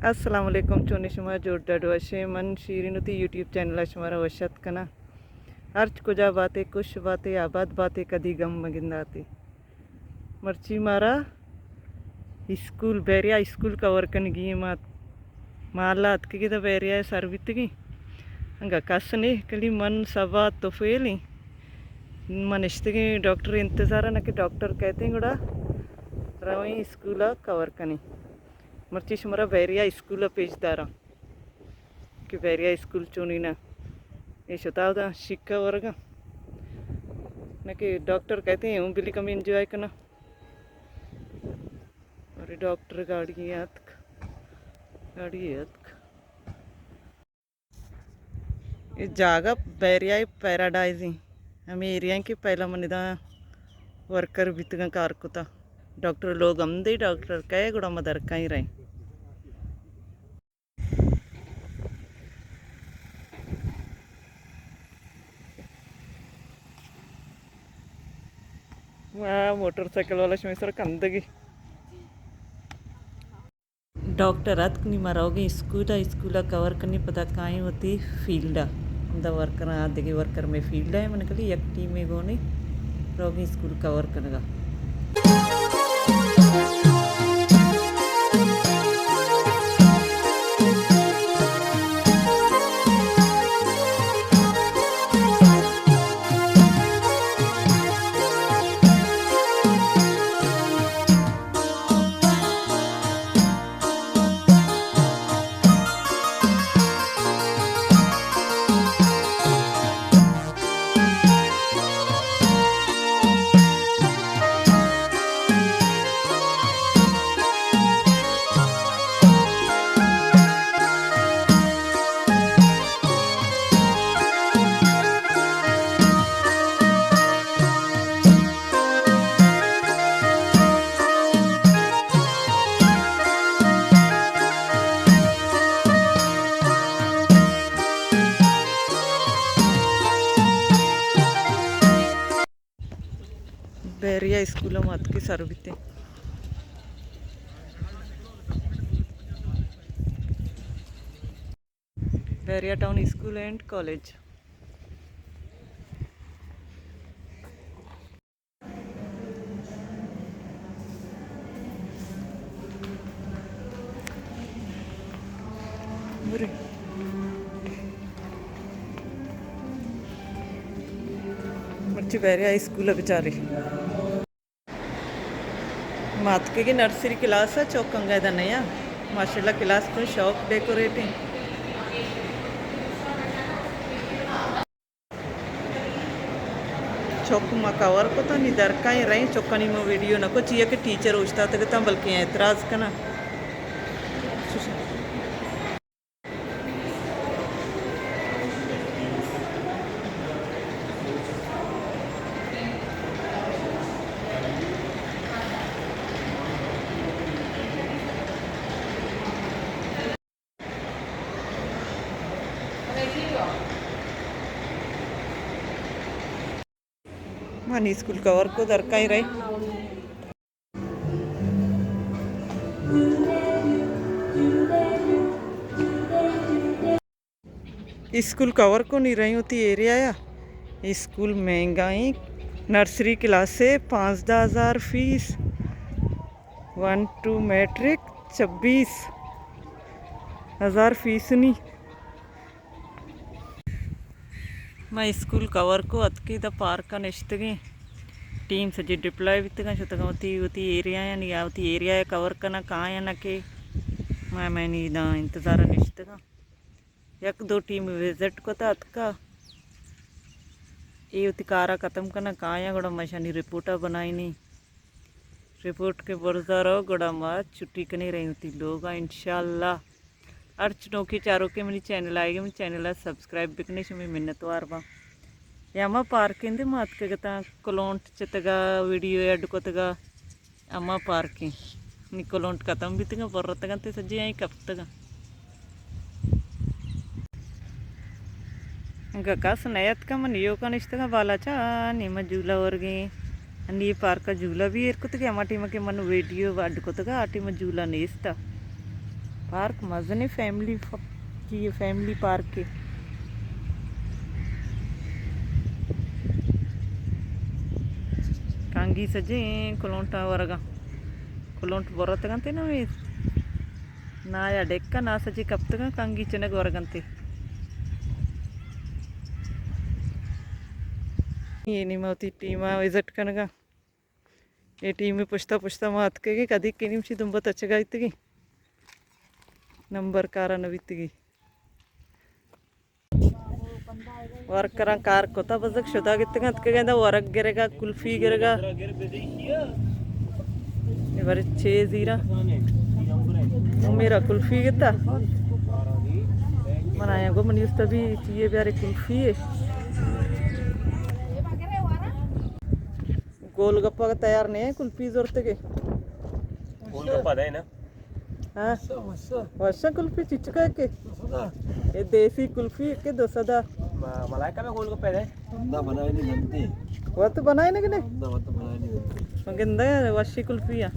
अस्सलाम वालेकुम चोनिशमा जोड़दाडो अशे मन शीरिनुती यूट्यूब चैनल अशमारा वशत कना अर्च कुजा बातें कुछ बातें आबाद बातें कदी गम मगिंदाते मर्ची मारा स्कूल बेरिया स्कूल कवर कन गी माला अतकी दा बेरिया सर्वितगी हंगा कसने कली मन सबा तोफेली मन इश्तगी डॉक्टर इंतज़ार नके डॉक्टर कहते हैं गुड़ा रवि स्कूल कवर कनी मर्ची शुमरा बैरिया स्कूल पेजदारा कि बैरिया स्कूल चुनीना ये शतावदा शिक्का वर्गा न कि डॉक्टर कहते हैं बिल्ली कम एंजॉय करना और डॉक्टर गाड़ी ये जागा बैरिया पैराडाइजिंग हमें एरिया की पहला मनिदा वर्कर बितगा कारकुता डॉक्टर लोग अमदे डॉक्टर कहे गुड़ा मदर कहीं रहे मोटरसाइकिल वाला शमेसर कंदगी डॉक्टर अतकनी मरोगी स्कूल कवर करनी पता कहीं होती फील्ड अंदा वर्कर आदि वर्कर में फील्ड है मन कली एक टीम में गोनी रोगी स्कूल कवर करगा बैरिया स्कूल मत की सर्विते Bairia town school and college मर्ची बैरिया स्कूल बेचारी मातके की नर्सरी क्लास है चौकंगा इधर नया माशाल्लाह क्लास को शॉप डेकोरेटिंग चौक मा कवर को तो नहीं दर का ही रही चौकनी में वीडियो न को चाहिए कि टीचर उछता तक बल्कि एतराज़ करना मानी स्कूल कवर को दर का ही रही स्कूल कवर को नहीं रही होती एरिया या स्कूल महंगाई नर्सरी क्लास से 5,000 फीस 1-2 मैट्रिक 26,000 फीस नहीं मैं स्कूल कवर को अतकी द पार्क का निश्तगी टीम सजी डिप्लॉय वित्तगा शुतगवती उती एरिया या नियावती एरिया या कवर करना कहाँ या ना के मैं नहीं दा इंतज़ार निश्तगा एक दो टीम विजिट को था अतका ये उती कारा ख़त्म करना कहाँ या गुड़ा मशानी रिपोर्टा बनाई नहीं रिपोर्ट के बरसारो गुड़ा मत छुट्टी करनी रही होती लोग इंशाल्लाह अर्चनों की चारों के मेरी चैनल आएगी मेरी चैनल सब्सक्राइब बिकने से मैं मिन्नतवार बा यमा पार्क इंदे मात के गता कोलोंट चितगा वीडियो एड कोतगा अम्मा पार्क नी कोलोंट खत्म बितगा बर्रतगा ते सज्जी आई कप्तगा ఇంకా కాస్త నయత్కమ్మ నియోకాన్ ఇష్టగా బాలాచా నిమ్మ జూలా వరగి నీ పార్క జూలా भी एरकुतगे अम्मा टीम के मन वीडियो अड्डुकोतगा आ टीम जूला नेस्ता पार्क मजने फैमिली की फैमिली पार्क के कांगी सजे कोलोंटा वरगा कोलोंट बरतगंते ना वे ना या डेक्का ना सजे कप्तगा कांगी चनग वरगंते ये निमती टीम विजिट कनगा ये टीम में पुछता पुछता मात के कदी की निमिषी तुम बहुत अच्छे गाइतगी नंबर कार नवितगी वर्कर कार कोता बजक शुदा गितगा अतके गेंदा वरक गिरेगा कुल्फी गिरेगा ये बारे 6-0 मेरा कुल्फी गिता मनाया गो मनी उस तभी चाहिए प्यारे कुल्फी है गोलगप्पा का तैयार नहीं है कुल्फी जोरते के गोलगप्पा है ना हाँ वर्षा कुल्फी चिचका के ये देसी कुल्फी के दो सदा मलाई का में गोलगप्पे है अंदा बनाए नहीं बनती वो तो बनाए ना कि नहीं अंदा बनाए नहीं बनती मगर इंदा वर्षी कुल्फी है